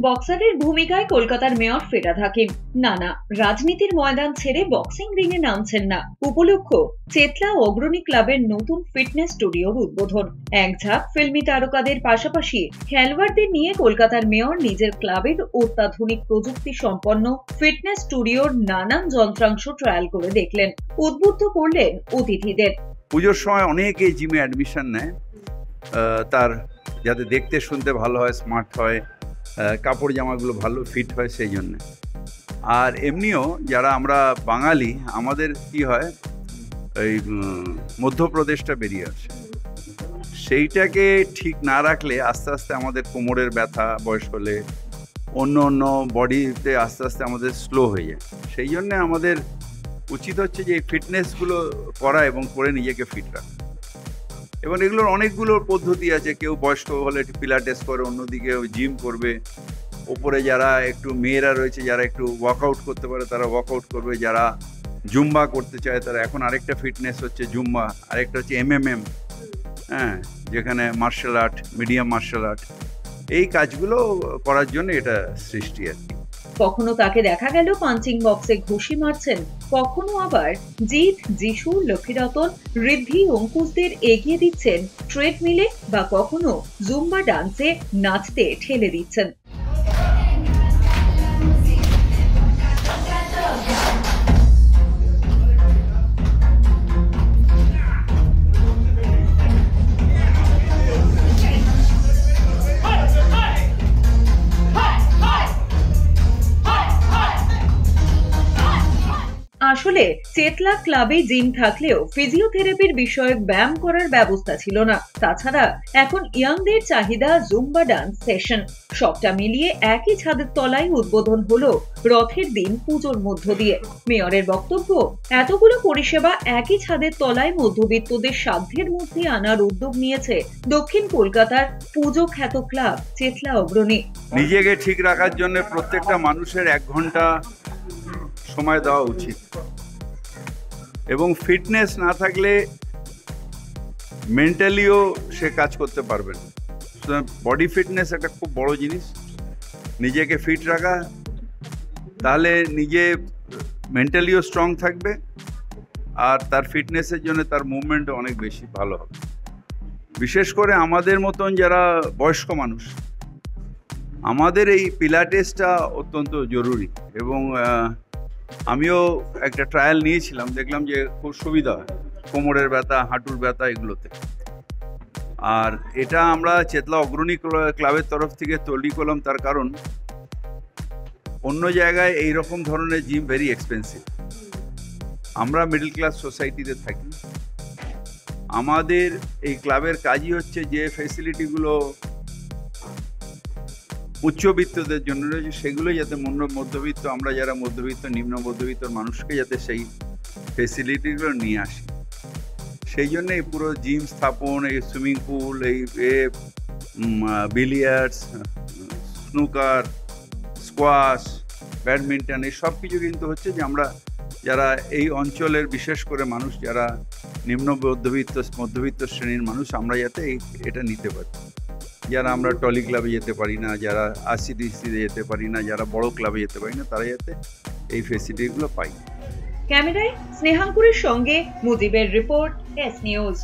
বক্সারের ভূমিকায় কলকাতার মেয়র ফেরাদ হাকিম না রাজনীতির ময়দান ছেড়ে বক্সিং রিংয়ে নামছেন না। উপলক্ষ চেতলা অগ্রণী ক্লাবের নতুন ফিটনেস স্টুডিওর উদ্বোধন। এক ঝাঁক ফিল্মি তারকাদের পাশাপাশি খেলোয়াড়দের নিয়ে কলকাতার মেয়র নিজের ক্লাবের অত্যাধুনিক প্রযুক্তি সম্পন্ন ফিটনেস স্টুডিওর নানান যন্ত্রাংশ ট্রায়াল করে দেখলেন, উদ্বুদ্ধ করলেন অতিথিদের। পুজোর সময় অনেকেই জিমে অ্যাডমিশন নেয়, তার যাতে দেখতে শুনতে ভালো হয়, স্মার্ট হয়, কাপড় জামাগুলো ভালো ফিট হয় সেই জন্য। আর এমনিও যারা আমরা বাঙালি, আমাদের কি হয়, এই মধ্যপ্রদেশটা বেরিয়ে আসে, সেইটাকে ঠিক না রাখলে আস্তে আস্তে আমাদের কোমরের ব্যথা বয়স হলে অন্য বডিতে আস্তে আস্তে আমাদের স্লো হয়ে যায়। সেই জন্য আমাদের উচিত হচ্ছে যে এই ফিটনেসগুলো করা এবং করে নিজেকে ফিট রাখা। এবং এগুলোর অনেকগুলো পদ্ধতি আছে। কেউ বয়স্ক হলে একটু পিলাটেস করে, অন্যদিকে জিম করবে, ওপরে যারা একটু মেয়েরা রয়েছে যারা একটু ওয়ার্কআউট করতে পারে তারা ওয়ার্কআউট করবে, যারা জুম্বা করতে চায় তারা, এখন আরেকটা ফিটনেস হচ্ছে জুম্বা, আরেকটা হচ্ছে MMM, যেখানে martial art, medium martial art, এই কাজগুলো করার জন্য এটা সৃষ্টি আর কি। কখনো তাকে দেখা গেল পাঞ্চিং বক্সে ঘুষি মারছেন, কখনো আবার জিৎ, যিশু, লক্ষ্মীরতন, ঋদ্ধি, অঙ্কুশদের এগিয়ে দিচ্ছেন ট্রেডমিলে, বা কখনো জুম্বা ডান্সে নাচতে ঠেলে দিচ্ছেন। আসলে চেতলা ক্লাবে জিম থাকলেও ফিজিওথেরাপির বিষয়ক ব্যায়াম করার ব্যবস্থা ছিল না। তাছাড়া এখন ইয়াংদের চাহিদা জুম্বা ডান্স সেশন। সবটা মিলিয়ে একই ছাদের তলায় উদ্বোধন হলো রথের দিন পুজোর মধ্য দিয়ে। মেয়রের বক্তব্য, এতগুলো পরিষেবা একই ছাদের তলায় মধ্যবিত্তদের সাধ্যের মধ্যে আনার উদ্যোগ নিয়েছে দক্ষিণ কলকাতার পুজো খ্যাত ক্লাব চেতলা অগ্রণী। নিজেকে ঠিক রাখার জন্য প্রত্যেকটা মানুষের 1 ঘন্টা সময় দেওয়া উচিত, এবং ফিটনেস না থাকলে মেন্টালিও সে কাজ করতে পারবে না। বডি ফিটনেস একটা খুব বড় জিনিস, নিজেকে ফিট রাখা, তাহলে নিজে মেন্টালিও স্ট্রং থাকবে, আর তার ফিটনেসের জন্য তার মুভমেন্ট অনেক বেশি ভালো হবে। বিশেষ করে আমাদের মতন যারা বয়স্ক মানুষ, আমাদের এই পিলাটেসটা অত্যন্ত জরুরি। এবং আমিও একটা ট্রায়াল নিয়েছিলাম, দেখলাম যে খুব সুবিধা হয় কোমরের ব্যথা, হাঁটুর ব্যথা এগুলোতে। আর এটা আমরা চেতলা অগ্রণী ক্লাবের তরফ থেকে তৈরি করলাম, তার কারণ অন্য জায়গায় এই রকম ধরনের জিম ভেরি এক্সপেন্সিভ। আমরা মিডল ক্লাস সোসাইটিতে থাকি, আমাদের এই ক্লাবের কাজই হচ্ছে যে ফেসিলিটিগুলো উচ্চবিত্তদের জন্য রয়েছে সেগুলো যাতে মধ্যবিত্ত, আমরা যারা মধ্যবিত্ত, নিম্ন মধ্যবিত্ত মানুষকে যাতে সেই ফেসিলিটিগুলো নিয়ে আসি। সেই জন্য এই পুরো জিম স্থাপন, এই সুইমিং পুল, এই বিলিয়ার্ডস, স্নুকার, স্কোয়াশ, ব্যাডমিন্টন, এই সব কিছু কিন্তু হচ্ছে যে আমরা যারা এই অঞ্চলের বিশেষ করে মানুষ যারা নিম্ন মধ্যবিত্ত শ্রেণীর মানুষ, আমরা যাতে এটা নিতে পারি। যারা আমরা টলি ক্লাবে যেতে পারি না, যারা RCTCতে যেতে পারি না, যারা বড় ক্লাবে যেতে পারি না, তারা যাতে এই ফেসিলিটিগুলো পাই। ক্যামেরায় স্নেহাঙ্কুরের সঙ্গে মুজিবের রিপোর্ট, S নিউজ।